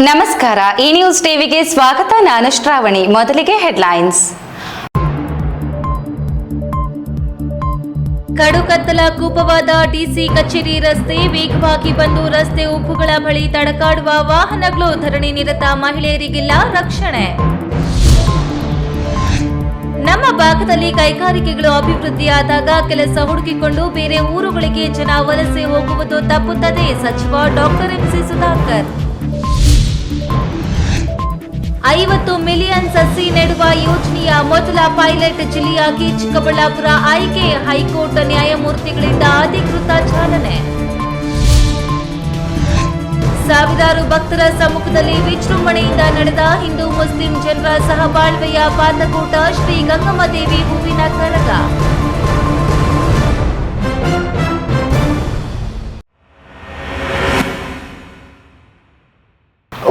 ನಮಸ್ಕಾರ, ಈ ನ್ಯೂಸ್ ಟಿವಿಗೆ ಸ್ವಾಗತ. ನಾನು ಶ್ರಾವಣಿ. ಮೊದಲಿಗೆ ಹೆಡ್ಲೈನ್ಸ್. ಕಡುಕತ್ತಲ ಕೂಪವಾದ ಡಿಸಿ ಕಚೇರಿ ರಸ್ತೆ, ವೇಗವಾಗಿ ಬಂದು ರಸ್ತೆ ಉಬ್ಬುಗಳ ಬಳಿ ತಡಕಾಡುವ ವಾಹನಗಳು, ಧರಣಿ ನಿರತ ಮಹಿಳೆಯರಿಗಿಲ್ಲ ರಕ್ಷಣೆ. ನಮ್ಮ ಭಾಗದಲ್ಲಿ ಕೈಗಾರಿಕೆಗಳು ಅಭಿವೃದ್ಧಿಯಾದಾಗ ಕೆಲಸ ಹುಡುಕಿಕೊಂಡು ಬೇರೆ ಊರುಗಳಿಗೆ ಜನ ವಲಸೆ ಹೋಗುವುದು ತಪ್ಪುತ್ತದೆ, ಸಚಿವ ಡಾಕ್ಟರ್ ಎಂಸಿ ಸುಧಾಕರ್. 50 ಮಿಲಿಯನ್ ಸಸಿ ನೆಡುವ ಯೋಜನೆಯ ಮೊದಲ ಪೈಲಟ್ ಜಿಲ್ಲೆಯಾಗಿ ಚಿಕ್ಕಬಳ್ಳಾಪುರ ಆಯ್ಕೆ, ಹೈಕೋರ್ಟ್ ನ್ಯಾಯಮೂರ್ತಿಗಳಿಂದ ಅಧಿಕೃತ ಚಾಲನೆ. ಸಾವಿರಾರು ಭಕ್ತರ ಸಮ್ಮುಖದಲ್ಲಿ ವಿಜೃಂಭಣೆಯಿಂದ ನಡೆದ ಹಿಂದೂ ಮುಸ್ಲಿಂ ಜನರ ಸಹಬಾಳ್ವೆಯ ಪಾತಕೂಟ, ಶ್ರೀ ಗಂಗಮ್ಮದೇವಿ ಹೂವಿನ ಕರಗ.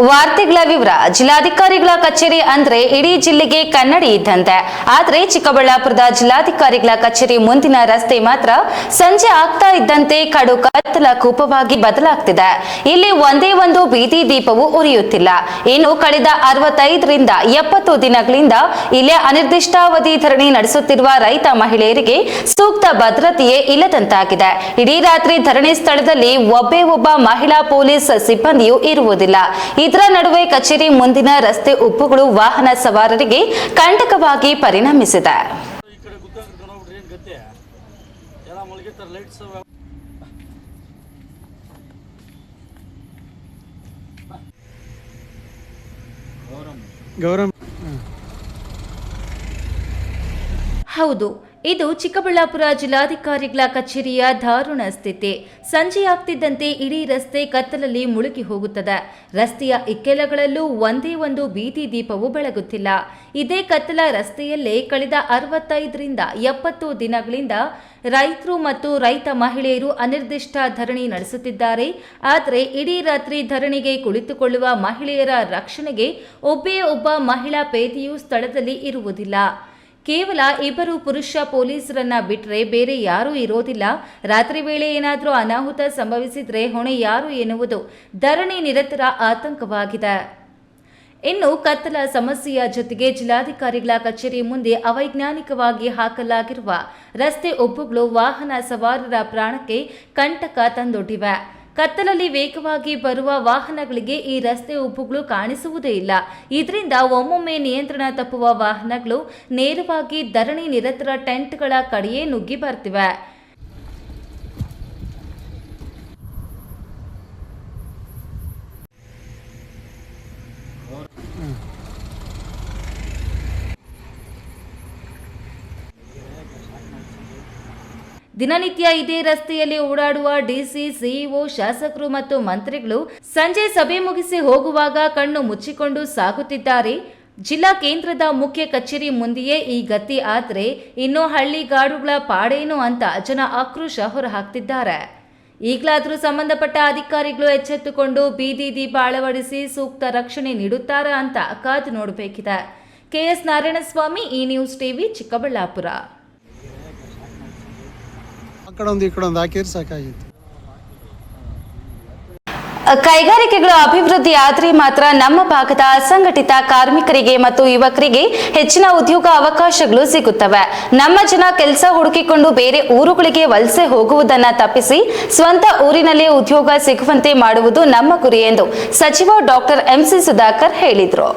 ವಾರ್ತೆಗಳ ವಿವರ. ಜಿಲ್ಲಾಧಿಕಾರಿಗಳ ಕಚೇರಿ ಅಂದ್ರೆ ಇಡೀ ಜಿಲ್ಲೆಗೆ ಕನ್ನಡಿ ಇದ್ದಂತೆ. ಆದ್ರೆ ಚಿಕ್ಕಬಳ್ಳಾಪುರದ ಜಿಲ್ಲಾಧಿಕಾರಿಗಳ ಕಚೇರಿ ಮುಂದಿನ ರಸ್ತೆ ಮಾತ್ರ ಸಂಜೆ ಆಗ್ತಾ ಇದ್ದಂತೆ ಕಡು ಕತ್ತಲ ಕೂಪವಾಗಿ ಬದಲಾಗ್ತಿದೆ. ಇಲ್ಲಿ ಒಂದೇ ಒಂದು ಬೀದಿ ದೀಪವೂ ಉರಿಯುತ್ತಿಲ್ಲ. ಇನ್ನು ಕಳೆದ 65ರಿಂದ 70 ದಿನಗಳಿಂದ ಇಲ್ಲೇ ಅನಿರ್ದಿಷ್ಟಾವಧಿ ಧರಣಿ ನಡೆಸುತ್ತಿರುವ ರೈತ ಮಹಿಳೆಯರಿಗೆ ಸೂಕ್ತ ಭದ್ರತೆಯೇ ಇಲ್ಲದಂತಾಗಿದೆ. ಇಡೀ ರಾತ್ರಿ ಧರಣಿ ಸ್ಥಳದಲ್ಲಿ ಒಬ್ಬ ಮಹಿಳಾ ಪೊಲೀಸ್ ಸಿಬ್ಬಂದಿಯೂ ಇರುವುದಿಲ್ಲ. ಇದರ ನಡುವೆ ಕಚೇರಿ ಮುಂದಿನ ರಸ್ತೆ ಉಬ್ಬುಗಳು ವಾಹನ ಸವಾರರಿಗೆ ಕಂಟಕವಾಗಿ ಪರಿಣಮಿಸಿದೆ. ಹೌದು, ಇದು ಚಿಕ್ಕಬಳ್ಳಾಪುರ ಜಿಲ್ಲಾಧಿಕಾರಿಗಳ ಕಚೇರಿಯ ದಾರುಣ ಸ್ಥಿತಿ. ಸಂಜೆಯಾಗ್ತಿದ್ದಂತೆ ಇಡೀ ರಸ್ತೆ ಕತ್ತಲಲ್ಲಿ ಮುಳುಗಿ ಹೋಗುತ್ತದೆ. ರಸ್ತೆಯ ಇಕ್ಕೆಲಗಳಲ್ಲೂ ಒಂದೇ ಒಂದು ಬೀದಿ ದೀಪವೂ ಬೆಳಗುತ್ತಿಲ್ಲ. ಇದೇ ಕತ್ತಲ ರಸ್ತೆಯಲ್ಲೇ ಕಳೆದ 65ರಿಂದ 70 ದಿನಗಳಿಂದ ರೈತರು ಮತ್ತು ರೈತ ಮಹಿಳೆಯರು ಅನಿರ್ದಿಷ್ಟ ಧರಣಿ ನಡೆಸುತ್ತಿದ್ದಾರೆ. ಆದರೆ ಇಡೀ ರಾತ್ರಿ ಧರಣಿಗೆ ಕುಳಿತುಕೊಳ್ಳುವ ಮಹಿಳೆಯರ ರಕ್ಷಣೆಗೆ ಒಬ್ಬ ಮಹಿಳಾ ಪೇದೆಯೂ ಸ್ಥಳದಲ್ಲಿ ಇರುವುದಿಲ್ಲ. ಕೇವಲ 2 ಪುರುಷ ಪೊಲೀಸರನ್ನ ಬಿಟ್ಟರೆ ಬೇರೆ ಯಾರೂ ಇರೋದಿಲ್ಲ. ರಾತ್ರಿ ವೇಳೆ ಏನಾದರೂ ಅನಾಹುತ ಸಂಭವಿಸಿದ್ರೆ ಹೊಣೆ ಯಾರು ಎನ್ನುವುದು ಧರಣಿ ನಿರತರ ಆತಂಕವಾಗಿದೆ. ಇನ್ನು ಕತ್ತಲ ಸಮಸ್ಯೆಯ ಜೊತೆಗೆ ಜಿಲ್ಲಾಧಿಕಾರಿಗಳ ಕಚೇರಿ ಮುಂದೆ ಅವೈಜ್ಞಾನಿಕವಾಗಿ ಹಾಕಲಾಗಿರುವ ರಸ್ತೆ ಉಬ್ಬುಗಳು ವಾಹನ ಸವಾರರ ಪ್ರಾಣಕ್ಕೆ ಕಂಟಕ ತಂದೊಡ್ಡಿವೆ. ಕತ್ತಲಲ್ಲಿ ವೇಗವಾಗಿ ಬರುವ ವಾಹನಗಳಿಗೆ ಈ ರಸ್ತೆ ಉಬ್ಬುಗಳು ಕಾಣಿಸುವುದೇ ಇಲ್ಲ. ಇದರಿಂದ ಒಮ್ಮೊಮ್ಮೆ ನಿಯಂತ್ರಣ ತಪ್ಪುವ ವಾಹನಗಳು ನೇರವಾಗಿ ಧರಣಿ ನಿರತರ ಟೆಂಟ್ಗಳ ಕಡೆಯೇ ನುಗ್ಗಿ ಬರ್ತಿವೆ. ದಿನನಿತ್ಯ ಇದೇ ರಸ್ತೆಯಲ್ಲಿ ಓಡಾಡುವ ಡಿಸಿ, ಸಿಇಒ, ಶಾಸಕರು ಮತ್ತು ಮಂತ್ರಿಗಳು ಸಂಜೆ ಸಭೆ ಮುಗಿಸಿ ಹೋಗುವಾಗ ಕಣ್ಣು ಮುಚ್ಚಿಕೊಂಡು ಸಾಗುತ್ತಿದ್ದಾರೆ. ಜಿಲ್ಲಾ ಕೇಂದ್ರದ ಮುಖ್ಯ ಕಚೇರಿ ಮುಂದೆಯೇ ಈ ಗತಿ ಆದರೆ ಇನ್ನು ಹಳ್ಳಿಗಾಡುಗಳ ಪಾಡೇನು ಅಂತ ಜನ ಆಕ್ರೋಶ ಹೊರಹಾಕ್ತಿದ್ದಾರೆ. ಈಗಲಾದರೂ ಸಂಬಂಧಪಟ್ಟ ಅಧಿಕಾರಿಗಳು ಎಚ್ಚೆತ್ತುಕೊಂಡು ಬೀದಿ ದೀಪ ಅಳವಡಿಸಿ ಸೂಕ್ತ ರಕ್ಷಣೆ ನೀಡುತ್ತಾರಾ ಅಂತ ಕಾದು ನೋಡಬೇಕಿದೆ. ಕೆಎಸ್ ನಾರಾಯಣಸ್ವಾಮಿ, ಈ ನ್ಯೂಸ್ ಟಿವಿ, ಚಿಕ್ಕಬಳ್ಳಾಪುರ. ಕೈಗಾರಿಕೆಗಳು ಅಭಿವೃದ್ಧಿ ಆದರೆ ಮಾತ್ರ ನಮ್ಮ ಭಾಗದ ಅಸಂಘಟಿತ ಕಾರ್ಮಿಕರಿಗೆ ಮತ್ತು ಯುವಕರಿಗೆ ಹೆಚ್ಚಿನ ಉದ್ಯೋಗ ಅವಕಾಶಗಳು ಸಿಗುತ್ತವೆ. ನಮ್ಮ ಜನ ಕೆಲಸ ಹುಡುಕಿಕೊಂಡು ಬೇರೆ ಊರುಗಳಿಗೆ ವಲಸೆ ಹೋಗುವುದನ್ನು ತಪ್ಪಿಸಿ ಸ್ವಂತ ಊರಿನಲ್ಲೇ ಉದ್ಯೋಗ ಸಿಗುವಂತೆ ಮಾಡುವುದು ನಮ್ಮ ಗುರಿ ಎಂದು ಸಚಿವ ಡಾಕ್ಟರ್ ಎಂಸಿ ಸುಧಾಕರ್ ಹೇಳಿದರು.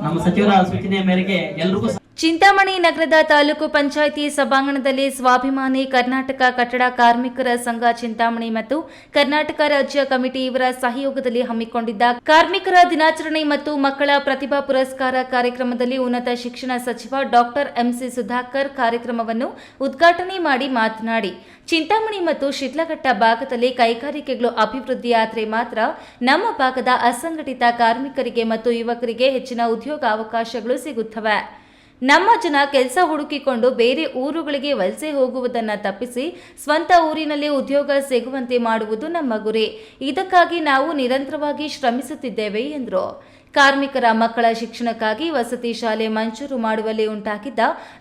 ನಮ್ಮ ಸಚಿವರ ಸೂಚನೆಯ ಮೇರೆಗೆ ಎಲ್ಲರಿಗೂ ಚಿಂತಾಮಣಿ ನಗರದ ತಾಲೂಕು ಪಂಚಾಯಿತಿ ಸಭಾಂಗಣದಲ್ಲಿ ಸ್ವಾಭಿಮಾನಿ ಕರ್ನಾಟಕ ಕಟ್ಟಡ ಕಾರ್ಮಿಕರ ಸಂಘ ಚಿಂತಾಮಣಿ ಮತ್ತು ಕರ್ನಾಟಕ ರಾಜ್ಯ ಕಮಿಟಿ ಇವರ ಸಹಯೋಗದಲ್ಲಿ ಹಮ್ಮಿಕೊಂಡಿದ್ದ ಕಾರ್ಮಿಕರ ದಿನಾಚರಣೆ ಮತ್ತು ಮಕ್ಕಳ ಪ್ರತಿಭಾ ಪುರಸ್ಕಾರ ಕಾರ್ಯಕ್ರಮದಲ್ಲಿ ಉನ್ನತ ಶಿಕ್ಷಣ ಸಚಿವ ಡಾಕ್ಟರ್ ಎಂಸಿ ಸುಧಾಕರ್ ಕಾರ್ಯಕ್ರಮವನ್ನು ಉದ್ಘಾಟನೆ ಮಾಡಿ ಮಾತನಾಡಿ, ಚಿಂತಾಮಣಿ ಮತ್ತು ಶಿಡ್ಲಘಟ್ಟ ಭಾಗದಲ್ಲಿ ಕೈಗಾರಿಕೆಗಳು ಅಭಿವೃದ್ಧಿಯಾದರೆ ಮಾತ್ರ ನಮ್ಮ ಭಾಗದ ಅಸಂಘಟಿತ ಕಾರ್ಮಿಕರಿಗೆ ಮತ್ತು ಯುವಕರಿಗೆ ಹೆಚ್ಚಿನ ಉದ್ಯೋಗ ಅವಕಾಶಗಳು ಸಿಗುತ್ತವೆ. ನಮ್ಮ ಜನ ಕೆಲಸ ಹುಡುಕಿಕೊಂಡು ಬೇರೆ ಊರುಗಳಿಗೆ ವಲಸೆ ಹೋಗುವುದನ್ನು ತಪ್ಪಿಸಿ ಸ್ವಂತ ಊರಿನಲ್ಲಿ ಉದ್ಯೋಗ ಸಿಗುವಂತೆ ಮಾಡುವುದು ನಮ್ಮ ಗುರಿ. ಇದಕ್ಕಾಗಿ ನಾವು ನಿರಂತರವಾಗಿ ಶ್ರಮಿಸುತ್ತಿದ್ದೇವೆ ಎಂದರು. ಕಾರ್ಮಿಕರ ಮಕ್ಕಳ ಶಿಕ್ಷಣಕ್ಕಾಗಿ ವಸತಿ ಶಾಲೆ ಮಂಜೂರು ಮಾಡುವಲ್ಲಿ ಉಂಟಾಗಿದ್ದ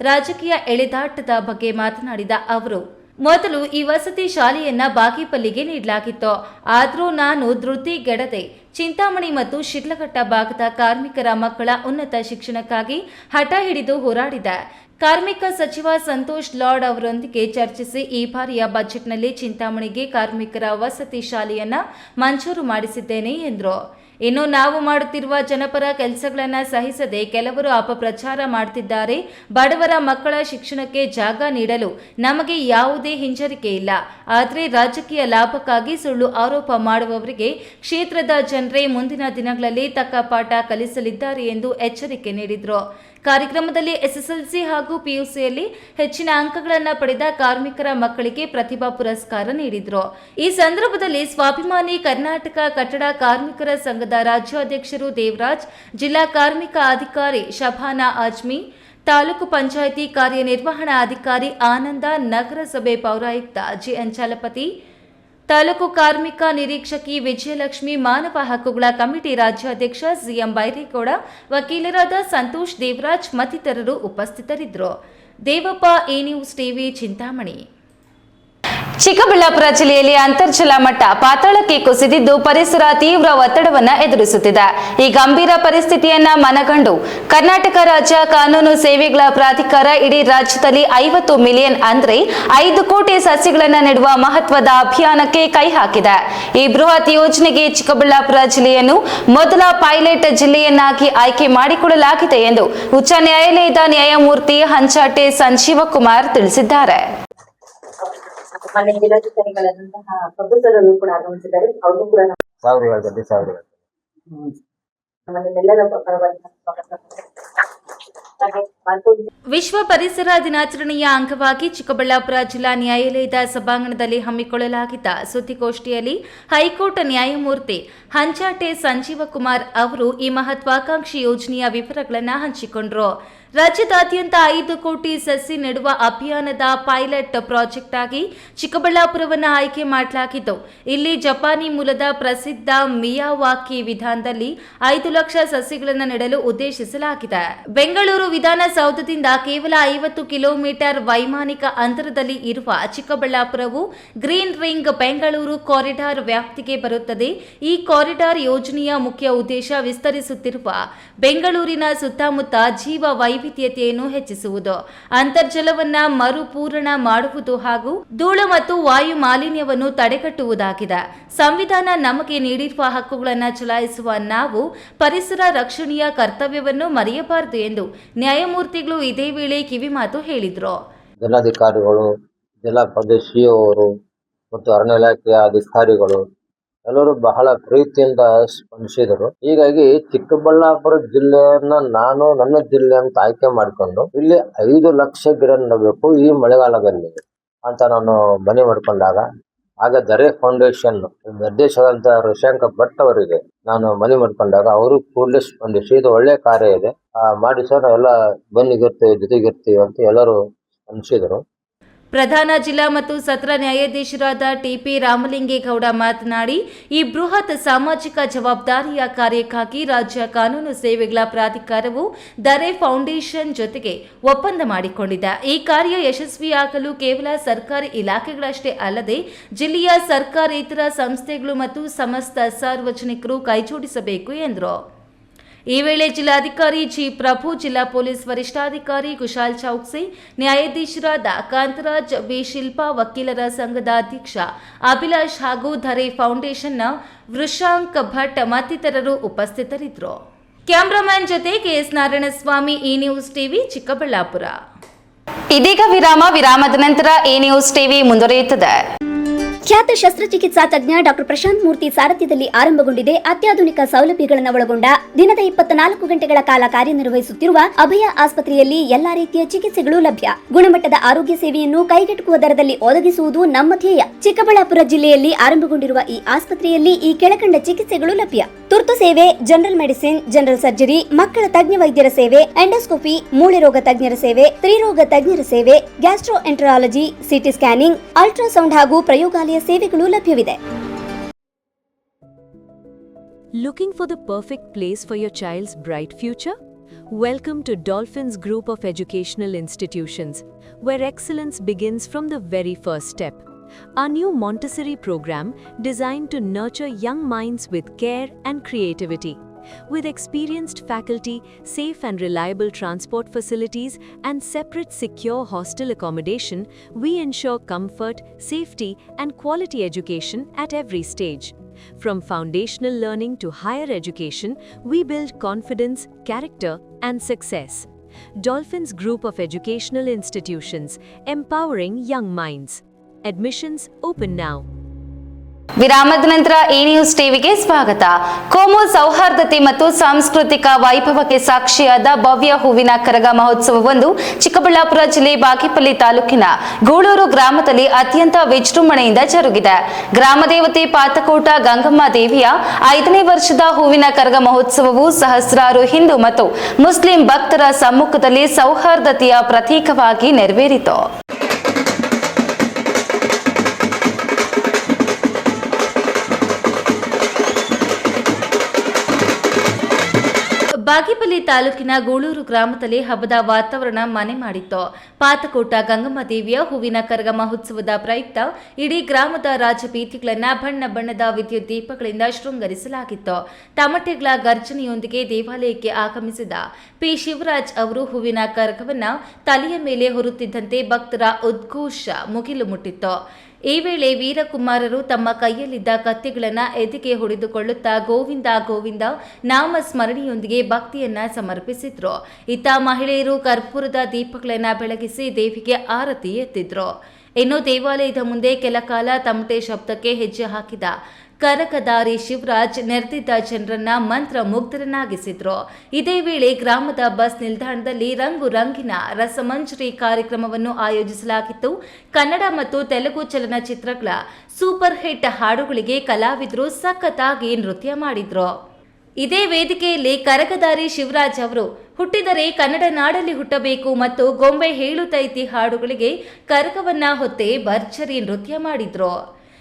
ರಾಜಕೀಯ ಎಳೆದಾಟದ ಬಗ್ಗೆ ಮಾತನಾಡಿದ ಅವರು, ಮೊದಲು ಈ ವಸತಿ ಶಾಲೆಯನ್ನ ಬಾಗೇಪಲ್ಲಿಗೆ ನೀಡಲಾಗಿತ್ತು. ಆದರೂ ನಾನು ಧೃತಿಗೆಡದೆ ಚಿಂತಾಮಣಿ ಮತ್ತು ಶಿಡ್ಲಘಟ್ಟ ಭಾಗದ ಕಾರ್ಮಿಕರ ಮಕ್ಕಳ ಉನ್ನತ ಶಿಕ್ಷಣಕ್ಕಾಗಿ ಹಠ ಹಿಡಿದು ಹೋರಾಡಿದೆ. ಕಾರ್ಮಿಕ ಸಚಿವ ಸಂತೋಷ್ ಲಾಡ್ ಅವರೊಂದಿಗೆ ಚರ್ಚಿಸಿ ಈ ಬಾರಿಯ ಬಜೆಟ್ನಲ್ಲಿ ಚಿಂತಾಮಣಿಗೆ ಕಾರ್ಮಿಕರ ವಸತಿ ಶಾಲೆಯನ್ನ ಮಂಜೂರು ಮಾಡಿಸಿದ್ದೇನೆ ಎಂದರು. ಇನ್ನು ನಾವು ಮಾಡುತ್ತಿರುವ ಜನಪರ ಕೆಲಸಗಳನ್ನು ಸಹಿಸದೆ ಕೆಲವರು ಅಪಪ್ರಚಾರ ಮಾಡುತ್ತಿದ್ದಾರೆ. ಬಡವರ ಮಕ್ಕಳ ಶಿಕ್ಷಣಕ್ಕೆ ಜಾಗ ನೀಡಲು ನಮಗೆ ಯಾವುದೇ ಹಿಂಜರಿಕೆ ಇಲ್ಲ. ಆದರೆ ರಾಜಕೀಯ ಲಾಭಕ್ಕಾಗಿ ಸುಳ್ಳು ಆರೋಪ ಮಾಡುವವರಿಗೆ ಕ್ಷೇತ್ರದ ಜನರೇ ಮುಂದಿನ ದಿನಗಳಲ್ಲಿ ತಕ್ಕ ಪಾಠ ಕಲಿಸಲಿದ್ದಾರೆ ಎಂದು ಎಚ್ಚರಿಕೆ ನೀಡಿದರು. ಕಾರ್ಯಕ್ರಮದಲ್ಲಿ ಎಸ್ಎಸ್ಎಲ್ಸಿ ಹಾಗೂ ಪಿಯುಸಿಯಲ್ಲಿ ಹೆಚ್ಚಿನ ಅಂಕಗಳನ್ನು ಪಡೆದ ಕಾರ್ಮಿಕರ ಮಕ್ಕಳಿಗೆ ಪ್ರತಿಭಾ ಪುರಸ್ಕಾರ ನೀಡಿದರು. ಈ ಸಂದರ್ಭದಲ್ಲಿ ಸ್ವಾಭಿಮಾನಿ ಕರ್ನಾಟಕ ಕಟ್ಟಡ ಕಾರ್ಮಿಕರ ಸಂಘದ ರಾಜ್ಯಾಧ್ಯಕ್ಷರು ದೇವರಾಜ್, ಜಿಲ್ಲಾ ಕಾರ್ಮಿಕ ಅಧಿಕಾರಿ ಶಬಾನಾ ಅಜ್ಮಿ, ತಾಲೂಕು ಪಂಚಾಯಿತಿ ಕಾರ್ಯನಿರ್ವಹಣಾ ಅಧಿಕಾರಿ ಆನಂದ, ನಗರಸಭೆ ಪೌರಾಯುಕ್ತ ಜಿಎನ್ ಚಲಪತಿ, ತಾಲೂಕು ಕಾರ್ಮಿಕ ನಿರೀಕ್ಷಕಿ ವಿಜಯಲಕ್ಷ್ಮಿ, ಮಾನವ ಹಕ್ಕುಗಳ ಕಮಿಟಿ ರಾಜ್ಯಾಧ್ಯಕ್ಷ ಸಿಎಂ ಬೈರೇಗೌಡ, ವಕೀಲರಾದ ಸಂತೋಷ್, ದೇವರಾಜ್ ಮತ್ತಿತರರು ಉಪಸ್ಥಿತರಿದ್ದರು. Devappa, A news TV, Chintamani. Chikkaballapur ಜಿಲ್ಲೆಯಲ್ಲಿ ಅಂತರ್ಜಲ ಮಟ್ಟ ಪಾತಾಳಕ್ಕೆ ಕುಸಿದಿದ್ದು ಪರಿಸರ ತೀವ್ರ ಒತ್ತಡವನ್ನು ಎದುರಿಸುತ್ತಿದೆ. ಈ ಗಂಭೀರ ಪರಿಸ್ಥಿತಿಯನ್ನ ಮನಗಂಡು ಕರ್ನಾಟಕ ರಾಜ್ಯ ಕಾನೂನು ಸೇವೆಗಳ ಪ್ರಾಧಿಕಾರ ಇಡೀ ರಾಜ್ಯದಲ್ಲಿ 50 ಮಿಲಿಯನ್ ಅಂದ್ರೆ 5 ಕೋಟಿ ಸಸಿಗಳನ್ನು ನೆಡುವ ಮಹತ್ವದ ಅಭಿಯಾನಕ್ಕೆ ಕೈ ಹಾಕಿದೆ. ಈ ಬೃಹತ್ ಯೋಜನೆಗೆ ಚಿಕ್ಕಬಳ್ಳಾಪುರ ಜಿಲ್ಲೆಯನ್ನು ಮೊದಲ ಪೈಲಟ್ ಜಿಲ್ಲೆಯನ್ನಾಗಿ ಆಯ್ಕೆ ಮಾಡಿಕೊಳ್ಳಲಾಗಿದೆ ಎಂದು ಉಚ್ಚ ನ್ಯಾಯಾಲಯದ ನ್ಯಾಯಮೂರ್ತಿ ಹಂಚಾಟೆ ಸಂಜೀವಕುಮಾರ್ ತಿಳಿಸಿದ್ದಾರೆ. ಮನೆ ಜಿಲ್ಲಾಧಿಕಾರಿಗಳಾದಂತಹ ಪ್ರೊಫೆಸರ್ ಕೂಡ ಆಗಮಿಸಿದ್ದಾರೆ. ಅವರು ಕೂಡ ನಮ್ಮೆಲ್ಲರ ಪರವಾಗಿ ವಿಶ್ವ ಪರಿಸರ ದಿನಾಚರಣೆಯ ಅಂಗವಾಗಿ ಚಿಕ್ಕಬಳ್ಳಾಪುರ ಜಿಲ್ಲಾ ನ್ಯಾಯಾಲಯದ ಸಭಾಂಗಣದಲ್ಲಿ ಹಮ್ಮಿಕೊಳ್ಳಲಾಗಿದ್ದ ಸುದ್ದಿಗೋಷ್ಠಿಯಲ್ಲಿ ಹೈಕೋರ್ಟ್ ನ್ಯಾಯಮೂರ್ತಿ ಹಂಚಾಟೆ ಸಂಜೀವಕುಮಾರ್ ಅವರು ಈ ಮಹತ್ವಾಕಾಂಕ್ಷಿ ಯೋಜನೆಯ ವಿವರಗಳನ್ನು ಹಂಚಿಕೊಂಡರು. ರಾಜ್ಯದಾದ್ಯಂತ 5 ಕೋಟಿ ಸಸಿ ನೆಡುವ ಅಭಿಯಾನದ ಪೈಲಟ್ ಪ್ರಾಜೆಕ್ಟ್ ಆಗಿ ಚಿಕ್ಕಬಳ್ಳಾಪುರವನ್ನು ಆಯ್ಕೆ ಮಾಡಲಾಗಿದ್ದು, ಇಲ್ಲಿ ಜಪಾನಿ ಮೂಲದ ಪ್ರಸಿದ್ಧ ಮಿಯಾವಾಕಿ ವಿಧಾನದಲ್ಲಿ 5 ಲಕ್ಷ ಸಸಿಗಳನ್ನು ನೆಡಲು ಉದ್ದೇಶಿಸಲಾಗಿದೆ. ಬೆಂಗಳೂರು ವಿಧಾನಸೌಧದಿಂದ ಕೇವಲ 50 ಕಿಲೋಮೀಟರ್ ವೈಮಾನಿಕ ಅಂತರದಲ್ಲಿ ಇರುವ ಚಿಕ್ಕಬಳ್ಳಾಪುರವು ಗ್ರೀನ್ ರಿಂಗ್ ಬೆಂಗಳೂರು ಕಾರಿಡಾರ್ ವ್ಯಾಪ್ತಿಗೆ ಬರುತ್ತದೆ. ಈ ಕಾರಿಡಾರ್ ಯೋಜನೆಯ ಮುಖ್ಯ ಉದ್ದೇಶ ವಿಸ್ತರಿಸುತ್ತಿರುವ ಬೆಂಗಳೂರಿನ ಸುತ್ತಮುತ್ತ ಜೀವ ವೈವಿಧ್ಯತೆಯನ್ನು ಹೆಚ್ಚಿಸುವುದು, ಅಂತರ್ಜಲವನ್ನ ಮರುಪೂರಣ ಮಾಡುವುದು ಹಾಗೂ ಧೂಳು ಮತ್ತು ವಾಯು ಮಾಲಿನ್ಯವನ್ನು ತಡೆಗಟ್ಟುವುದಾಗಿದೆ. ಸಂವಿಧಾನ ನಮಗೆ ನೀಡಿರುವ ಹಕ್ಕುಗಳನ್ನು ಚಲಾಯಿಸುವ ನಾವು ಪರಿಸರ ರಕ್ಷಣೆಯ ಕರ್ತವ್ಯವನ್ನು ಮರೆಯಬಾರದು ಎಂದು ನ್ಯಾಯಮೂರ್ತಿಗಳು ಇದೇ ವೇಳೆ ಕಿವಿಮಾತು ಹೇಳಿದರು. ಜಿಲ್ಲಾಧಿಕಾರಿಗಳು, ಜಿಲ್ಲಾ ಪ್ರದೇಶೀಯ ಅವರು ಮತ್ತು ಅರಣ್ಯ ಇಲಾಖೆಯ ಅಧಿಕಾರಿಗಳು ಎಲ್ಲರೂ ಬಹಳ ಪ್ರೀತಿಯಿಂದ ಸ್ಪಂದಿಸಿದರು. ಹೀಗಾಗಿ ಚಿಕ್ಕಬಳ್ಳಾಪುರ ಜಿಲ್ಲೆಯನ್ನ ನಾನು ನನ್ನ ಜಿಲ್ಲೆ ಅಂತ ಆಯ್ಕೆ ಮಾಡಿಕೊಂಡು ಇಲ್ಲಿ 5 ಲಕ್ಷ ಗಿಡ ನೆಡಬೇಕು ಈ ಮಳೆಗಾಲದಲ್ಲಿ ಅಂತ ನಾನು ಮನವಿ ಮಾಡಿಕೊಂಡಾಗ, ಆಗ ದರೆ ಫೌಂಡೇಶನ್ ನಿರ್ದೇಶಕರಾದ ಋಷಾಂಕ ಭಟ್ ಅವರಿಗೆ ನಾನು ಮನವಿ ಮಾಡಿಕೊಂಡಾಗ ಅವರು ಕೂಡಲೇ ಸ್ಪಂದಿಸಿ ಇದು ಒಳ್ಳೆ ಕಾರ್ಯ ಇದೆ, ಮಾಡಿ ಸರ್, ಎಲ್ಲ ಬನ್ನಿಗಿರ್ತೀವಿ, ಜೊತೆಗಿರ್ತೀವಿ ಅಂತ ಎಲ್ಲರೂ ಸ್ಪಂದಿಸಿದರು. ಪ್ರಧಾನ ಜಿಲ್ಲಾ ಮತ್ತು ಸತ್ರ ನ್ಯಾಯಾಧೀಶರಾದ ಟಿಪಿ ರಾಮಲಿಂಗೇಗೌಡ ಮಾತನಾಡಿ, ಈ ಬೃಹತ್ ಸಾಮಾಜಿಕ ಜವಾಬ್ದಾರಿಯ ಕಾರ್ಯಕ್ಕಾಗಿ ರಾಜ್ಯ ಕಾನೂನು ಸೇವೆಗಳ ಪ್ರಾಧಿಕಾರವು ದರೆ ಫೌಂಡೇಶನ್ ಜೊತೆಗೆ ಒಪ್ಪಂದ ಮಾಡಿಕೊಂಡಿದೆ. ಈ ಕಾರ್ಯ ಯಶಸ್ವಿಯಾಗಲು ಕೇವಲ ಸರ್ಕಾರಿ ಇಲಾಖೆಗಳಷ್ಟೇ ಅಲ್ಲದೆ ಜಿಲ್ಲೆಯ ಸರ್ಕಾರೇತರ ಸಂಸ್ಥೆಗಳು ಮತ್ತು ಸಮಸ್ತ ಸಾರ್ವಜನಿಕರು ಕೈಜೋಡಿಸಬೇಕು ಎಂದರು. ಈ ವೇಳೆ ಜಿಲ್ಲಾಧಿಕಾರಿ ಜಿ ಪ್ರಭು, ಜಿಲ್ಲಾ ಪೊಲೀಸ್ ವರಿಷ್ಠಾಧಿಕಾರಿ ಕುಶಾಲ್ ಚೌಕ್ಸಿ, ನ್ಯಾಯಾಧೀಶರಾದ ಕಾಂತರಾಜ್ ಬಿ, ಶಿಲ್ಪಾ, ವಕೀಲರ ಸಂಘದ ಅಧ್ಯಕ್ಷ ಅಭಿಲಾಷ್ ಹಾಗೂ ಧರೆ ಫೌಂಡೇಶನ್ನ ವೃಷಾಂಕ್ ಭಟ್ ಮತ್ತಿತರರು ಉಪಸ್ಥಿತರಿದ್ದರು. ಕ್ಯಾಮರಾಮನ್ ಜೊತೆ KS Narayanaswamy, E news TV, Chikkaballapur. ಇದೀಗ ವಿರಾಮದ ನಂತರ ಎ ನ್ಯೂಸ್ ಟಿವಿ ಮುಂದುವರಿಯುತ್ತದೆ. ಖ್ಯಾತ ಶಸ್ತ್ರಚಿಕಿತ್ಸಾ ತಜ್ಞ ಡಾಕ್ಟರ್ ಪ್ರಶಾಂತ್ ಮೂರ್ತಿ ಸಾರಥ್ಯದಲ್ಲಿ ಆರಂಭಗೊಂಡಿದೆ ಅತ್ಯಾಧುನಿಕ ಸೌಲಭ್ಯಗಳನ್ನು ಒಳಗೊಂಡ ದಿನದ 24 ಗಂಟೆಗಳ ಕಾಲ ಕಾರ್ಯನಿರ್ವಹಿಸುತ್ತಿರುವ ಅಭಯ ಆಸ್ಪತ್ರೆಯಲ್ಲಿ ಎಲ್ಲಾ ರೀತಿಯ ಚಿಕಿತ್ಸೆಗಳು ಲಭ್ಯ. ಗುಣಮಟ್ಟದ ಆರೋಗ್ಯ ಸೇವೆಯನ್ನು ಕೈಗೆಟುಕುವ ದರದಲ್ಲಿ ಒದಗಿಸುವುದು ನಮ್ಮ ಧ್ಯೇಯ. ಚಿಕ್ಕಬಳ್ಳಾಪುರ ಜಿಲ್ಲೆಯಲ್ಲಿ ಆರಂಭಗೊಂಡಿರುವ ಈ ಆಸ್ಪತ್ರೆಯಲ್ಲಿ ಈ ಕೆಳಕಂಡ ಚಿಕಿತ್ಸೆಗಳು ಲಭ್ಯ: ತುರ್ತು ಸೇವೆ, ಜನರಲ್ ಮೆಡಿಸಿನ್, ಜನರಲ್ ಸರ್ಜರಿ, ಮಕ್ಕಳ ತಜ್ಞ ವೈದ್ಯರ ಸೇವೆ, ಎಂಡೋಸ್ಕೋಪಿ, ಮೂಳೆ ರೋಗ ತಜ್ಞರ ಸೇವೆ, ಸ್ತ್ರೀರೋಗ ತಜ್ಞರ ಸೇವೆ, gastro enterology, CT scanning, ultrasound ಹಾಗೂ ಪ್ರಯೋಗಾಲಯ ಸೇವೆಗಳು ಲಭ್ಯವಿದೆ. Looking for the perfect place for your child's bright future? Welcome to Dolphins Group of Educational Institutions, where excellence begins from the very first step. Our new Montessori program designed to nurture young minds with care and creativity. With experienced faculty, safe and reliable transport facilities, and separate secure hostel accommodation, we ensure comfort, safety, and quality education at every stage. From foundational learning to higher education, we build confidence, character, and success. Dolphins Group of Educational Institutions, empowering young minds. Admissions open now. ವಿರಾಮದ ನಂತರ ಈ news ಟಿವಿಗೆ ಸ್ವಾಗತ. ಕೋಮು ಸೌಹಾರ್ದತೆ ಮತ್ತು ಸಾಂಸ್ಕೃತಿಕ ವೈಭವಕ್ಕೆ ಸಾಕ್ಷಿಯಾದ ಭವ್ಯ ಹೂವಿನ ಕರಗ ಮಹೋತ್ಸವವೊಂದು ಚಿಕ್ಕಬಳ್ಳಾಪುರ ಜಿಲ್ಲೆ ಬಾಗೇಪಲ್ಲಿ ತಾಲೂಕಿನ ಗೂಳೂರು ಗ್ರಾಮದಲ್ಲಿ ಅತ್ಯಂತ ವಿಜೃಂಭಣೆಯಿಂದ ಜರುಗಿದೆ. ಗ್ರಾಮದೇವತೆ ಪಾತಕೋಟ ಗಂಗಮ್ಮ ದೇವಿಯ 5ನೇ ವರ್ಷದ ಹೂವಿನ ಕರಗ ಮಹೋತ್ಸವವು ಸಹಸ್ರಾರು ಹಿಂದೂ ಮತ್ತು ಮುಸ್ಲಿಂ ಭಕ್ತರ ಸಮ್ಮುಖದಲ್ಲಿ ಸೌಹಾರ್ದತೆಯ ಪ್ರತೀಕವಾಗಿ ನೆರವೇರಿತು. ಬಾಗೇಪಲ್ಲಿ ತಾಲೂಕಿನ ಗೂಳೂರು ಗ್ರಾಮದಲ್ಲಿ ಹಬ್ಬದ ವಾತಾವರಣ ಮನೆ ಮಾಡಿತ್ತು. ಪಾತಕೋಟ ಗಂಗಮ್ಮ ದೇವಿಯ ಹೂವಿನ ಕರಗ ಮಹೋತ್ಸವದ ಪ್ರಯುಕ್ತ ಇಡೀ ಗ್ರಾಮದ ರಾಜಬೀದಿಗಳನ್ನು ಬಣ್ಣ ಬಣ್ಣದ ವಿದ್ಯುತ್ ದೀಪಗಳಿಂದ ಶೃಂಗರಿಸಲಾಗಿತ್ತು. ತಮಟೆಗಳ ಗರ್ಜನೆಯೊಂದಿಗೆ ದೇವಾಲಯಕ್ಕೆ ಆಗಮಿಸಿದ ಪಿ ಶಿವರಾಜ್ ಅವರು ಹೂವಿನ ಕರಗವನ್ನು ತಲೆಯ ಮೇಲೆ ಹೊರುತ್ತಿದ್ದಂತೆ ಭಕ್ತರ ಉದ್ಘೋಷ ಮುಗಿಲು ಮುಟ್ಟಿತ್ತು. ಈ ವೇಳೆ ವೀರಕುಮಾರರು ತಮ್ಮ ಕೈಯಲ್ಲಿದ್ದ ಕತ್ತಿಗಳನ್ನು ಎದೆಗೆ ಹೊಡೆದುಕೊಳ್ಳುತ್ತಾ ಗೋವಿಂದ ಗೋವಿಂದ ನಾಮ ಸ್ಮರಣೆಯೊಂದಿಗೆ ಭಕ್ತಿಯನ್ನ ಸಮರ್ಪಿಸಿದ್ರು. ಇತ್ತ ಮಹಿಳೆಯರು ಕರ್ಪೂರದ ದೀಪಗಳನ್ನು ಬೆಳಗಿಸಿ ದೇವಿಗೆ ಆರತಿ ಎತ್ತಿದ್ರು. ಇನ್ನು ದೇವಾಲಯದ ಮುಂದೆ ಕೆಲ ಕಾಲ ತಮಟೆ ಶಬ್ದಕ್ಕೆ ಹೆಜ್ಜೆ ಹಾಕಿದ ಕರಕದಾರಿ ಶಿವರಾಜ್ ನೆರೆದಿದ್ದ ಜನರನ್ನ ಮಂತ್ರ ಮುಗ್ಧರನ್ನಾಗಿಸಿದ್ರು. ಇದೇ ವೇಳೆ ಗ್ರಾಮದ ಬಸ್ ನಿಲ್ದಾಣದಲ್ಲಿ ರಂಗು ರಂಗಿನ ರಸಮಂಜರಿ ಕಾರ್ಯಕ್ರಮವನ್ನು ಆಯೋಜಿಸಲಾಗಿತ್ತು. ಕನ್ನಡ ಮತ್ತು ತೆಲುಗು ಚಲನಚಿತ್ರಗಳ ಸೂಪರ್ ಹಿಟ್ ಹಾಡುಗಳಿಗೆ ಕಲಾವಿದರು ಸಖತ್ತಾಗಿ ನೃತ್ಯ ಮಾಡಿದ್ರು. ಇದೇ ವೇದಿಕೆಯಲ್ಲಿ ಕರಕದಾರಿ ಶಿವರಾಜ್ ಅವರು ಹುಟ್ಟಿದರೆ ಕನ್ನಡ ನಾಡಲ್ಲಿ ಹುಟ್ಟಬೇಕು ಮತ್ತು ಗೊಂಬೆ ಹೇಳುತ್ತೈತಿ ಹಾಡುಗಳಿಗೆ ಕರಕವನ್ನ ಹೊತ್ತೆ ಭರ್ಜರಿ ನೃತ್ಯ ಮಾಡಿದ್ರು.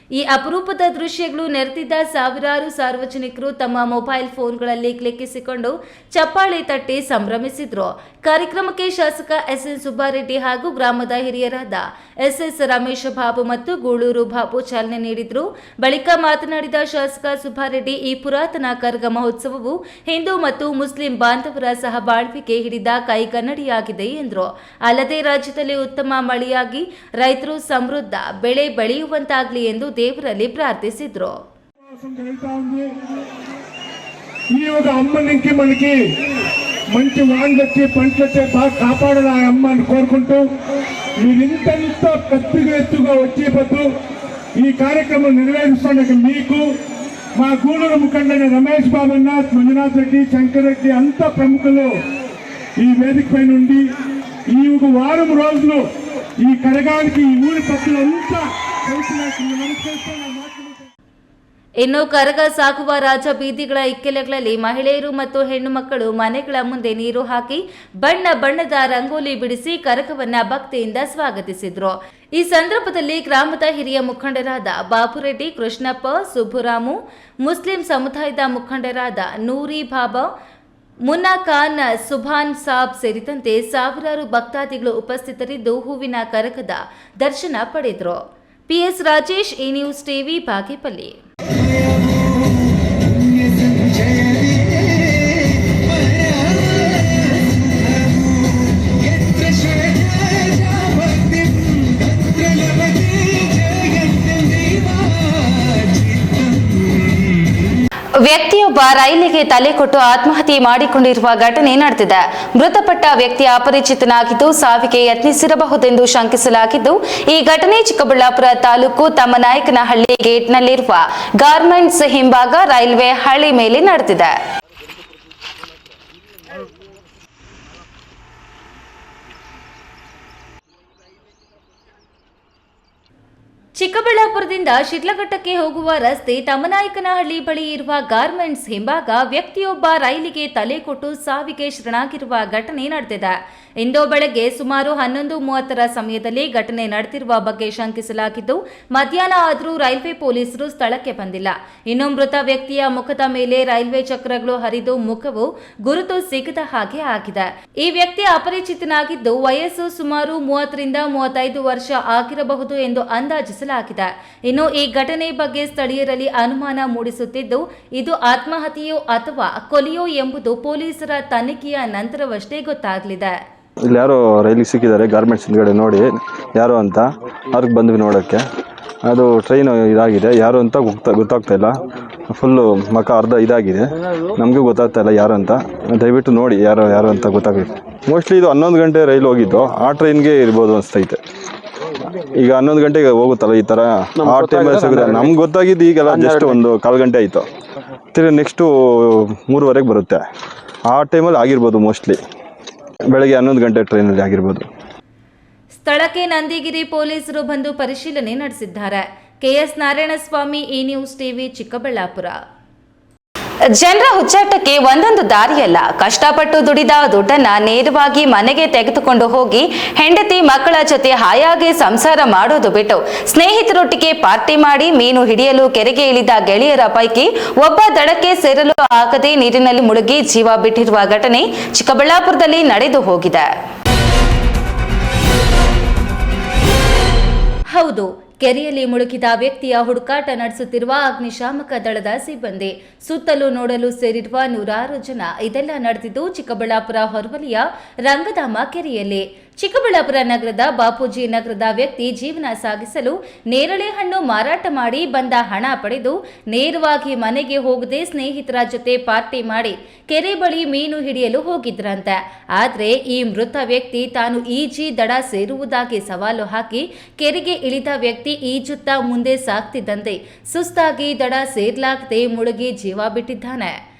ಈ ಅಪರೂಪದ ದೃಶ್ಯಗಳು ನೆರೆದಿದ್ದ ಸಾವಿರಾರು ಸಾರ್ವಜನಿಕರು ತಮ್ಮ ಮೊಬೈಲ್ ಫೋನ್ಗಳಲ್ಲಿ ಕ್ಲಿಕ್ಕಿಸಿಕೊಂಡು ಚಪ್ಪಾಳೆ ತಟ್ಟಿ ಸಂಭ್ರಮಿಸಿದ್ರು. ಕಾರ್ಯಕ್ರಮಕ್ಕೆ ಶಾಸಕ ಎಸ್ಎನ್ ಸುಬ್ಬಾರೆಡ್ಡಿ ಹಾಗೂ ಗ್ರಾಮದ ಹಿರಿಯರಾದ ಎಸ್ಎಸ್ ರಮೇಶ್ ಬಾಬು ಮತ್ತು ಗೂಳೂರು ಬಾಬು ಚಾಲನೆ ನೀಡಿದ್ರು. ಬಳಿಕ ಮಾತನಾಡಿದ ಶಾಸಕ ಸುಬ್ಬಾರೆಡ್ಡಿ, ಈ ಪುರಾತನ ಕರಗ ಮಹೋತ್ಸವವು ಹಿಂದೂ ಮತ್ತು ಮುಸ್ಲಿಂ ಬಾಂಧವರ ಸಹಬಾಳ್ವಿಕೆ ಹಿಡಿದ ಕೈಗನ್ನಡಿಯಾಗಿದೆ ಎಂದರು. ಅಲ್ಲದೆ ರಾಜ್ಯದಲ್ಲಿ ಉತ್ತಮ ಮಳೆಯಾಗಿ ರೈತರು ಸಮೃದ್ಧ ಬೆಳೆ ಬೆಳೆಯುವಂತಾಗಲಿ ಎಂದು ದೇವರಲ್ಲಿ ప్రార్థిಸಿದ್ರು. ఈ ఒక అమ్మనికి మనకి మంచి వాంగొచ్చి పంటలొచ్చే బాగా కాపాడాలి ఆ అమ్మని కోరుకుంటూ మీరింతంత పెద్దగా ఎత్తుగా వచ్చే పొద్దు ఈ కార్యక్రమం నిర్వహిస్తున్న మీకు మా గూడూరు ముఖండైన రమేష్ బాబు అన్న, మంజునాథ్ రెడ్డి, శంకర్ రెడ్డి అంతా ప్రముఖులు ఈ వేదిక పై నుండి ఈ ఒక వారం రోజులు ఈ కరగానికి ఈ ఊరి భక్తులంతా ಇನ್ನು ಕರಗ ಸಾಗುವ ರಾಜ ಬೀದಿಗಳ ಇಕ್ಕೆಲೆಗಳಲ್ಲಿ ಮಹಿಳೆಯರು ಮತ್ತು ಹೆಣ್ಣು ಮಕ್ಕಳು ಮನೆಗಳ ಮುಂದೆ ನೀರು ಹಾಕಿ ಬಣ್ಣ ಬಣ್ಣದ ರಂಗೋಲಿ ಬಿಡಿಸಿ ಕರಗವನ್ನ ಭಕ್ತಿಯಿಂದ ಸ್ವಾಗತಿಸಿದ್ರು. ಈ ಸಂದರ್ಭದಲ್ಲಿ ಗ್ರಾಮದ ಹಿರಿಯ ಮುಖಂಡರಾದ ಬಾಬುರೆಡ್ಡಿ, ಕೃಷ್ಣಪ್ಪ, ಸುಬ್ಬುರಾಮು, ಮುಸ್ಲಿಂ ಸಮುದಾಯದ ಮುಖಂಡರಾದ ನೂರಿ ಬಾಬಾ, ಮುನ್ನಾ ಖಾನ್, ಸುಭಾನ್ ಸಾಬ್ ಸೇರಿದಂತೆ ಸಾವಿರಾರು ಭಕ್ತಾದಿಗಳು ಉಪಸ್ಥಿತರಿದ್ದು ಹೂವಿನ ಕರಗದ ದರ್ಶನ ಪಡೆದರು. ಪಿಎಸ್ ರಾಜೇಶ್, ಈ ನ್ಯೂಸ್ ಟಿವಿ, ಬಾಗೇಪಲ್ಲಿ. ವ್ಯಕ್ತಿಯೊಬ್ಬ ರೈಲಿಗೆ ತಲೆ ಕೊಟ್ಟು ಆತ್ಮಹತ್ಯೆ ಮಾಡಿಕೊಂಡಿರುವ ಘಟನೆ ನಡೆದಿದೆ. ಮೃತಪಟ್ಟ ವ್ಯಕ್ತಿ ಅಪರಿಚಿತನಾಗಿದ್ದು ಸಾವಿಗೆ ಯತ್ನಿಸಿರಬಹುದೆಂದು ಶಂಕಿಸಲಾಗಿದ್ದು, ಈ ಘಟನೆ ಚಿಕ್ಕಬಳ್ಳಾಪುರ ತಾಲೂಕು ತಮ್ಮನಾಯಕನಹಳ್ಳಿ ಗೇಟ್ನಲ್ಲಿರುವ ಗಾರ್ಮೆಂಟ್ಸ್ ಹಿಂಭಾಗ ರೈಲ್ವೆ ಹಳಿ ಮೇಲೆ ನಡೆದಿದೆ. ಚಿಕ್ಕಬಳ್ಳಾಪುರದಿಂದ ಶಿಡ್ಲಘಟ್ಟಕ್ಕೆ ಹೋಗುವ ರಸ್ತೆ ತಮ್ಮನಾಯಕನಹಳ್ಳಿ ಬಳಿ ಇರುವ ಗಾರ್ಮೆಂಟ್ಸ್ ಹಿಂಭಾಗ ವ್ಯಕ್ತಿಯೊಬ್ಬ ರೈಲಿಗೆ ತಲೆ ಕೊಟ್ಟು ಸಾವಿಗೆ ಶರಣಾಗಿರುವ ಘಟನೆ ನಡೆದಿದೆ. ಇಂದು ಬೆಳಗ್ಗೆ ಸುಮಾರು 11:30 ಸಮಯದಲ್ಲಿ ಘಟನೆ ನಡೆದಿರುವ ಬಗ್ಗೆ ಶಂಕಿಸಲಾಗಿದ್ದು, ಮಧ್ಯಾಹ್ನ ಆದರೂ ರೈಲ್ವೆ ಪೊಲೀಸರು ಸ್ಥಳಕ್ಕೆ ಬಂದಿಲ್ಲ. ಇನ್ನು ಮೃತ ವ್ಯಕ್ತಿಯ ಮುಖದ ಮೇಲೆ ರೈಲ್ವೆ ಚಕ್ರಗಳು ಹರಿದು ಮುಖವು ಗುರುತು ಸಿಗದ ಹಾಗೆ ಆಗಿದೆ. ಈ ವ್ಯಕ್ತಿ ಅಪರಿಚಿತನಾಗಿದ್ದು, ವಯಸ್ಸು ಸುಮಾರು 30ರಿಂದ 35 ವರ್ಷ ಆಗಿರಬಹುದು ಎಂದು ಅಂದಾಜಿಸಲಾಗಿದೆ. ಇನ್ನು ಈ ಘಟನೆ ಬಗ್ಗೆ ಸ್ಥಳೀಯರಲ್ಲಿ ಅನುಮಾನ ಮೂಡಿಸುತ್ತಿದ್ದು, ಇದು ಆತ್ಮಹತ್ಯೆಯೋ ಅಥವಾ ಕೊಲೆಯೋ ಎಂಬುದು ಪೊಲೀಸರ ತನಿಖೆಯ ನಂತರವಷ್ಟೇ ಗೊತ್ತಾಗಲಿದೆ. ಇಲ್ಲಿ ಯಾರೋ ರೈಲಿಗೆ ಸಿಕ್ಕಿದ್ದಾರೆ, ಗಾರ್ಮೆಂಟ್ಸ್ ಹಿಂದ್ಗಡೆ ನೋಡಿ ಯಾರು ಅಂತ ಅವ್ರಿಗೆ ಬಂದ್ವಿ ನೋಡೋಕ್ಕೆ. ಅದು ಟ್ರೈನ್ ಇದಾಗಿದೆ, ಯಾರು ಅಂತ ಗೊತ್ತಾಗ್ತಾ ಇಲ್ಲ. ಫುಲ್ಲು ಮಕ ಅರ್ಧ ಇದಾಗಿದೆ, ನಮಗೂ ಗೊತ್ತಾಗ್ತಾ ಇಲ್ಲ ಯಾರು ಅಂತ. ದಯವಿಟ್ಟು ನೋಡಿ ಯಾರು ಅಂತ ಗೊತ್ತಾಗಬೇಕು. ಮೋಸ್ಟ್ಲಿ ಇದು 11 ಗಂಟೆ ರೈಲ್ ಹೋಗಿದ್ದು, ಆ ಟ್ರೈನ್ಗೆ ಇರ್ಬೋದು ಅನಿಸ್ತೈತೆ. ಈಗ 11 ಗಂಟೆಗೆ ಹೋಗುತ್ತಲ್ಲ ಈ ಥರ, ಆ ಟೈಮಲ್ಲಿ ಸಿಗುತ್ತೆ. ನಮ್ಗೆ ಗೊತ್ತಾಗಿದ್ದು ಈಗೆಲ್ಲ ಜಸ್ಟ್ ಒಂದು 1/4 ಗಂಟೆ ಆಯಿತು. ತಿರ್ಗಿ ನೆಕ್ಸ್ಟು 3:30ಗೆ ಬರುತ್ತೆ. ಆ ಟೈಮಲ್ಲಿ ಆಗಿರ್ಬೋದು, ಮೋಸ್ಟ್ಲಿ ಬೆಳಗ್ಗೆ 11 ಗಂಟೆ ಟ್ರೈನಲ್ಲಿ ಆಗಿರ್ಬೋದು. ಸ್ಥಳಕ್ಕೆ ನಂದಿಗಿರಿ ಪೊಲೀಸರು ಬಂದು ಪರಿಶೀಲನೆ ನಡೆಸಿದ್ದಾರೆ. ಕೆಎಸ್ ನಾರಾಯಣಸ್ವಾಮಿ, ಈ ನ್ಯೂಸ್ ಟಿವಿ, ಚಿಕ್ಕಬಳ್ಳಾಪುರ. ಜನರ ಹುಚ್ಚಾಟಕ್ಕೆ ಒಂದೊಂದು ದಾರಿಯಲ್ಲ. ಕಷ್ಟಪಟ್ಟು ದುಡಿದ ದುಡ್ಡನ್ನ ನೇರವಾಗಿ ಮನೆಗೆ ತೆಗೆದುಕೊಂಡು ಹೋಗಿ ಹೆಂಡತಿ ಮಕ್ಕಳ ಜೊತೆ ಹಾಯಾಗಿ ಸಂಸಾರ ಮಾಡೋದು ಬಿಟ್ಟು ಸ್ನೇಹಿತರೊಟ್ಟಿಗೆ ಪಾರ್ಟಿ ಮಾಡಿ ಮೀನು ಹಿಡಿಯಲು ಕೆರೆಗೆ ಇಳಿದ ಗೆಳೆಯರ ಪೈಕಿ ಒಬ್ಬ ದಡಕ್ಕೆ ಸೇರಲು ಆಗದೆ ನೀರಿನಲ್ಲಿ ಮುಳುಗಿ ಜೀವ ಬಿಟ್ಟಿರುವ ಘಟನೆ ಚಿಕ್ಕಬಳ್ಳಾಪುರದಲ್ಲಿ ನಡೆದು ಹೋಗಿದೆ. ಹೌದು, ಕೆರೆಯಲ್ಲಿ ಮುಳುಗಿದ ವ್ಯಕ್ತಿಯ ಹುಡುಕಾಟ ನಡೆಸುತ್ತಿರುವ ಅಗ್ನಿಶಾಮಕ ದಳದ ಸಿಬ್ಬಂದಿ. ಸುತ್ತಲೂ ನೋಡಲು ಸೇರಿರುವ ನೂರಾರು ಜನ. ಇದೆಲ್ಲ ನಡೆದಿದ್ದು ಚಿಕ್ಕಬಳ್ಳಾಪುರ ಹೊರವಲಿಯ ರಂಗಧಾಮ ಕೆರೆಯಲ್ಲಿ. ಚಿಕ್ಕಬಳ್ಳಾಪುರ ನಗರದ ಬಾಪೂಜಿ ನಗರದ ವ್ಯಕ್ತಿ ಜೀವನ ಸಾಗಿಸಲು ನೇರಳೆ ಹಣ್ಣು ಮಾರಾಟ ಮಾಡಿ ಬಂದ ಹಣ ಪಡೆದು ನೇರವಾಗಿ ಮನೆಗೆ ಹೋಗದೆ ಸ್ನೇಹಿತರ ಜೊತೆ ಪಾರ್ಟಿ ಮಾಡಿ ಕೆರೆ ಬಳಿ ಮೀನು ಹಿಡಿಯಲು ಹೋಗಿದ್ರಂತೆ. ಆದರೆ ಈ ಮೃತ ವ್ಯಕ್ತಿ ತಾನು ಈಜಿ ದಡ ಸೇರುವುದಾಗಿ ಸವಾಲು ಹಾಕಿ ಕೆರೆಗೆ ಇಳಿದ ವ್ಯಕ್ತಿ ಈಜುತ್ತಾ ಮುಂದೆ ಸಾಗ್ತಿದ್ದಂತೆ ಸುಸ್ತಾಗಿ ದಡ ಸೇರ್ಲಾಗದೆ ಮುಳುಗಿ ಜೀವ ಬಿಟ್ಟಿದ್ದಾನೆ.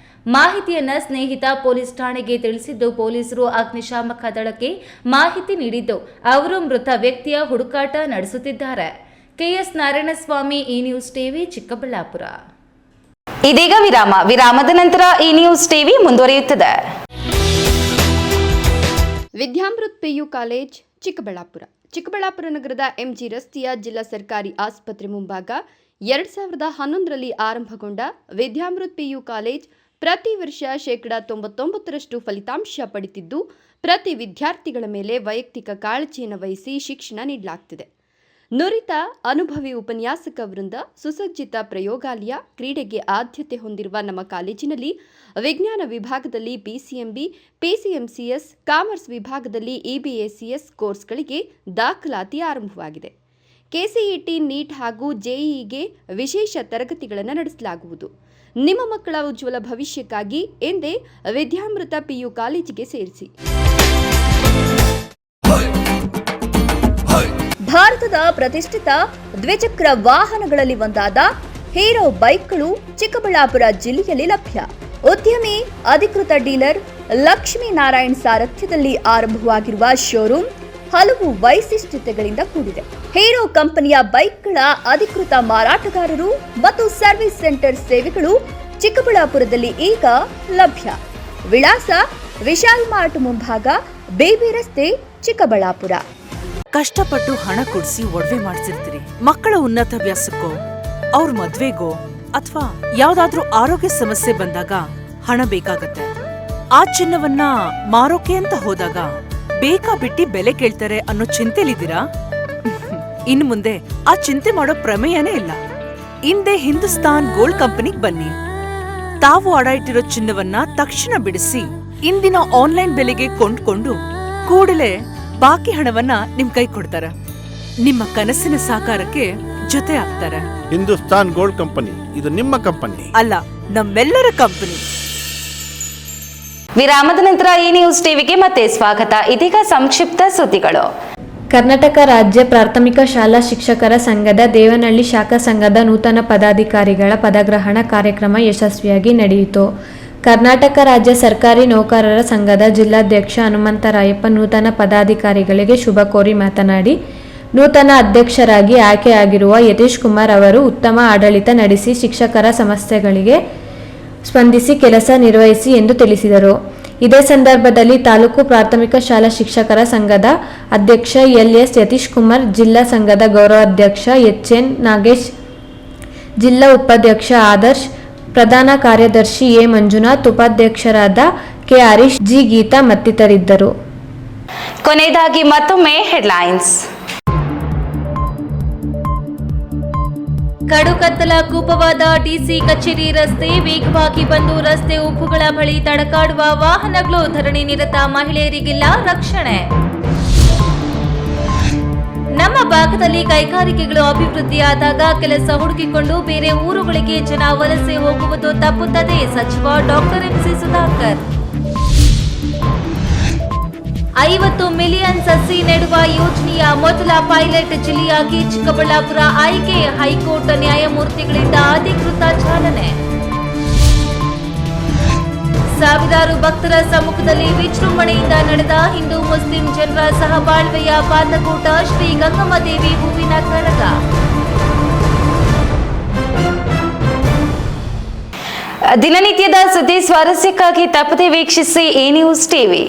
ಮಾಹಿತಿಯನ್ನ ಸ್ನೇಹಿತ ಪೊಲೀಸ್ ಠಾಣೆಗೆ ತಿಳಿಸಿದ್ದು, ಪೊಲೀಸರು ಅಗ್ನಿಶಾಮಕ ದಳಕ್ಕೆ ಮಾಹಿತಿ ನೀಡಿದ್ದು ಅವರು ಮೃತ ವ್ಯಕ್ತಿಯ ಹುಡುಕಾಟ ನಡೆಸುತ್ತಿದ್ದಾರೆ. ಕೆಎಸ್ ನಾರಾಯಣಸ್ವಾಮಿ, ಈ ನ್ಯೂಸ್ ಟಿವಿ, ಚಿಕ್ಕಬಳ್ಳಾಪುರ. ಇದೀಗ ವಿರಾಮದ ನಂತರ ಈ ನ್ಯೂಸ್ ಟಿವಿ ಮುಂದುವರಿಯುತ್ತದೆ. ವಿದ್ಯಾಮೃತ್ ಪಿಯು ಕಾಲೇಜ್, ಚಿಕ್ಕಬಳ್ಳಾಪುರ. ಚಿಕ್ಕಬಳ್ಳಾಪುರ ನಗರದ ಎಂಜಿ ರಸ್ತೆಯ ಜಿಲ್ಲಾ ಸರ್ಕಾರಿ ಆಸ್ಪತ್ರೆ ಮುಂಭಾಗ 2011ರಲ್ಲಿ ಆರಂಭಗೊಂಡ ವಿದ್ಯಾಮೃತ್ ಪಿಯು ಕಾಲೇಜ್ ಪ್ರತಿ ವರ್ಷ 99% ಫಲಿತಾಂಶ ಪಡೆದಿದ್ದು, ಪ್ರತಿ ವಿದ್ಯಾರ್ಥಿಗಳ ಮೇಲೆ ವೈಯಕ್ತಿಕ ಕಾಳಜಿಯನ್ನು ವಹಿಸಿ ಶಿಕ್ಷಣ ನೀಡಲಾಗುತ್ತಿದೆ. ನುರಿತ ಅನುಭವಿ ಉಪನ್ಯಾಸಕ ವೃಂದ, ಸುಸಜ್ಜಿತ ಪ್ರಯೋಗಾಲಯ, ಕ್ರೀಡೆಗೆ ಆದ್ಯತೆ ಹೊಂದಿರುವ ನಮ್ಮ ಕಾಲೇಜಿನಲ್ಲಿ ವಿಜ್ಞಾನ ವಿಭಾಗದಲ್ಲಿ ಪಿಸಿಎಂಬಿ, ಪಿಸಿಎಂಸಿಎಸ್, ಕಾಮರ್ಸ್ ವಿಭಾಗದಲ್ಲಿ ಇಬಿಎಸಿಎಸ್ ಕೋರ್ಸ್ಗಳಿಗೆ ದಾಖಲಾತಿ ಆರಂಭವಾಗಿದೆ. ಕೆಸಿಇಟಿ, ನೀಟ್ ಹಾಗೂ ಜೆಇಇಗೆ ವಿಶೇಷ ತರಗತಿಗಳನ್ನು ನಡೆಸಲಾಗುವುದು. ನಿಮ್ಮ ಮಕ್ಕಳ ಉಜ್ವಲ ಭವಿಷ್ಯಕ್ಕಾಗಿ ಎಂದೇ ವಿದ್ಯಾಮೃತ ಪಿಯು ಕಾಲೇಜಿಗೆ ಸೇರಿಸಿ. ಭಾರತದ ಪ್ರತಿಷ್ಠಿತ ದ್ವಿಚಕ್ರ ವಾಹನಗಳಲ್ಲಿ ಒಂದಾದ ಹೀರೋ ಬೈಕ್ಗಳು ಚಿಕ್ಕಬಳ್ಳಾಪುರ ಜಿಲ್ಲೆಯಲ್ಲಿ ಲಭ್ಯ. ಉದ್ಯಮಿ ಅಧಿಕೃತ ಡೀಲರ್ ಲಕ್ಷ್ಮೀನಾರಾಯಣ್ ಸಾರಥ್ಯದಲ್ಲಿ ಆರಂಭವಾಗಿರುವ ಶೋರೂಮ್ ಹಲವು ವೈಶಿಷ್ಟ್ಯತೆಗಳಿಂದ ಕೂಡಿದೆ. ಹೀರೋ ಕಂಪನಿಯ ಬೈಕ್ಗಳ ಅಧಿಕೃತ ಮಾರಾಟಗಾರರು ಮತ್ತು ಸರ್ವಿಸ್ ಸೆಂಟರ್ ಸೇವೆಗಳು ಚಿಕ್ಕಬಳ್ಳಾಪುರದಲ್ಲಿ ಈಗ ಲಭ್ಯ. ವಿಳಾಸ: ವಿಶಾಲ್ ಮಾರ್ಟ್ ಮುಂಭಾಗ, ಬೇಬಿ ರಸ್ತೆ, ಚಿಕ್ಕಬಳ್ಳಾಪುರ. ಕಷ್ಟಪಟ್ಟು ಹಣ ಕೊಡಿಸಿ ಒಡವೆ ಮಾಡಿಸಿರ್ತೀರಿ. ಮಕ್ಕಳ ಉನ್ನತ ವ್ಯಾಸಕ್ಕೋ, ಅವ್ರ ಮದ್ವೆಗೋ ಅಥವಾ ಯಾವ್ದಾದ್ರೂ ಆರೋಗ್ಯ ಸಮಸ್ಯೆ ಬಂದಾಗ ಹಣ ಬೇಕಾಗತ್ತೆ. ಆ ಚಿನ್ನವನ್ನ ಮಾರೋಕೆ ಅಂತ ಹೋದಾಗ ಬೇಕಾ ಬಿಟ್ಟಿ ಬೆಲೆ ಕೇಳ್ತಾರೆ ಅನ್ನೋ ಚಿಂತೆಲಿದ್ದೀರಾ? ಇನ್ನು ಮುಂದೆ ಆ ಚಿಂತೆ ಮಾಡೋ ಪ್ರಮೇಯನೇ ಇಲ್ಲ. ಹಿಂದೆ ಹಿಂದೂಸ್ತಾನ್ ಗೋಲ್ಡ್ ಕಂಪನಿಗೆ ಬನ್ನಿ. ತಾವು ಅಡ ಇಟ್ಟಿರೋ ಚಿನ್ನವನ್ನ ತಕ್ಷಣ ಬಿಡಿಸಿ ಇಂದಿನ ಆನ್ಲೈನ್ ಬೆಲೆಗೆ ಕೊಂಡ್ಕೊಂಡು ಕೂಡಲೇ ಬಾಕಿ ಹಣವನ್ನ ನಿಮ್ ಕೈ ಕೊಡ್ತಾರೆ. ನಿಮ್ಮ ಕನಸಿನ ಸಾಕಾರಕ್ಕೆ ಜೊತೆ ಆಗ್ತಾರೆ. ಹಿಂದೂಸ್ತಾನ್ ಗೋಲ್ಡ್ ಕಂಪನಿ, ಇದು ನಿಮ್ಮ ಕಂಪನಿ ಅಲ್ಲ, ನಮ್ಮೆಲ್ಲರ ಕಂಪನಿ. ವಿರಾಮದ ನಂತರ ಈ ನ್ಯೂಸ್ ಟಿವಿಗೆ ಮತ್ತೆ ಸ್ವಾಗತ. ಇದೀಗ ಸಂಕ್ಷಿಪ್ತ ಸುದ್ದಿಗಳು. ಕರ್ನಾಟಕ ರಾಜ್ಯ ಪ್ರಾಥಮಿಕ ಶಾಲಾ ಶಿಕ್ಷಕರ ಸಂಘದ ದೇವನಹಳ್ಳಿ ಶಾಖಾ ಸಂಘದ ನೂತನ ಪದಾಧಿಕಾರಿಗಳ ಪದಗ್ರಹಣ ಕಾರ್ಯಕ್ರಮ ಯಶಸ್ವಿಯಾಗಿ ನಡೆಯಿತು. ಕರ್ನಾಟಕ ರಾಜ್ಯ ಸರ್ಕಾರಿ ನೌಕರರ ಸಂಘದ ಜಿಲ್ಲಾಧ್ಯಕ್ಷ ಹನುಮಂತರಾಯಪ್ಪ ನೂತನ ಪದಾಧಿಕಾರಿಗಳಿಗೆ ಶುಭ ಕೋರಿ ಮಾತನಾಡಿ, ನೂತನ ಅಧ್ಯಕ್ಷರಾಗಿ ಆಯ್ಕೆಯಾಗಿರುವ ಯತೀಶ್ ಕುಮಾರ್ ಅವರು ಉತ್ತಮ ಆಡಳಿತ ನಡೆಸಿ ಶಿಕ್ಷಕರ ಸಮಸ್ಯೆಗಳಿಗೆ ಸ್ಪಂದಿಸಿ ಕೆಲಸ ನಿರ್ವಹಿಸಿ ಎಂದು ತಿಳಿಸಿದರು. ಇದೇ ಸಂದರ್ಭದಲ್ಲಿ ತಾಲೂಕು ಪ್ರಾಥಮಿಕ ಶಾಲಾ ಶಿಕ್ಷಕರ ಸಂಘದ ಅಧ್ಯಕ್ಷ ಎಲ್.ಎಸ್. ಯತೀಶ್ ಕುಮಾರ್, ಜಿಲ್ಲಾ ಸಂಘದ ಗೌರವಾಧ್ಯಕ್ಷ ಎಚ್.ಎನ್. ನಾಗೇಶ್, ಜಿಲ್ಲಾ ಉಪಾಧ್ಯಕ್ಷ ಆದರ್ಶ್, ಪ್ರಧಾನ ಕಾರ್ಯದರ್ಶಿ ಎ. ಮಂಜುನಾಥ್, ಉಪಾಧ್ಯಕ್ಷರಾದ ಕೆ. ಹರೀಶ್, ಜಿ. ಗೀತಾ ಮತ್ತಿತರಿದ್ದರು. ಕೊನೆಯದಾಗಿ ಮತ್ತೊಮ್ಮೆ ಹೆಡ್ಲೈನ್ಸ್. ಕಡುಕತ್ತಲ ಕೂಪವಾದ ಡಿಸಿ ಕಚೇರಿ ರಸ್ತೆ, ವೇಗವಾಗಿ ಬಂದು ರಸ್ತೆ ಉಬ್ಬುಗಳ ಬಳಿ ತಡಕಾಡುವ ವಾಹನಗಳು, ಧರಣಿ ನಿರತ ಮಹಿಳೆಯರಿಗಿಲ್ಲ ರಕ್ಷಣೆ. ನಮ್ಮ ಭಾಗದಲ್ಲಿ ಕೈಗಾರಿಕೆಗಳು ಅಭಿವೃದ್ಧಿಯಾದಾಗ ಕೆಲಸ ಹುಡುಕಿಕೊಂಡು ಬೇರೆ ಊರುಗಳಿಗೆ ಜನ ವಲಸೆ ಹೋಗುವುದು ತಪ್ಪುತ್ತದೆ, ಸಚಿವ ಡಾಕ್ಟರ್ ಎಂ.ಸಿ. ಸುಧಾಕರ್. 50 ಮಿಲಿಯನ್ ಸಸಿ ನೆಡುವ ಯೋಜನೆಯ ಮೊದಲ ಪೈಲಟ್ ಜಿಲ್ಲೆಯಾಗಿ ಚಿಕ್ಕಬಳ್ಳಾಪುರ ಆಯ್ಕೆ, ಹೈಕೋರ್ಟ್ ನ್ಯಾಯಮೂರ್ತಿಗಳಿಂದ ಅಧಿಕೃತ ಚಾಲನೆ. ಸಾವಿರಾರು ಭಕ್ತರ ಸಮ್ಮುಖದಲ್ಲಿ ವಿಜೃಂಭಣೆಯಿಂದ ನಡೆದ ಹಿಂದೂ ಮುಸ್ಲಿಂ ಜನರ ಸಹಬಾಳ್ವೆಯ ಪಾತಕೂಟ, ಶ್ರೀ ಗಂಗಮ್ಮ ದೇವಿ ಹೂವಿನ ಕರಗ. ದಿನನಿತ್ಯದ ಸುದ್ದಿ ಸ್ವಾರಸ್ಯಕ್ಕಾಗಿ ತಪ್ಪದೆ ವೀಕ್ಷಿಸಿ ಎ ನ್ಯೂಸ್ ಟಿವಿ.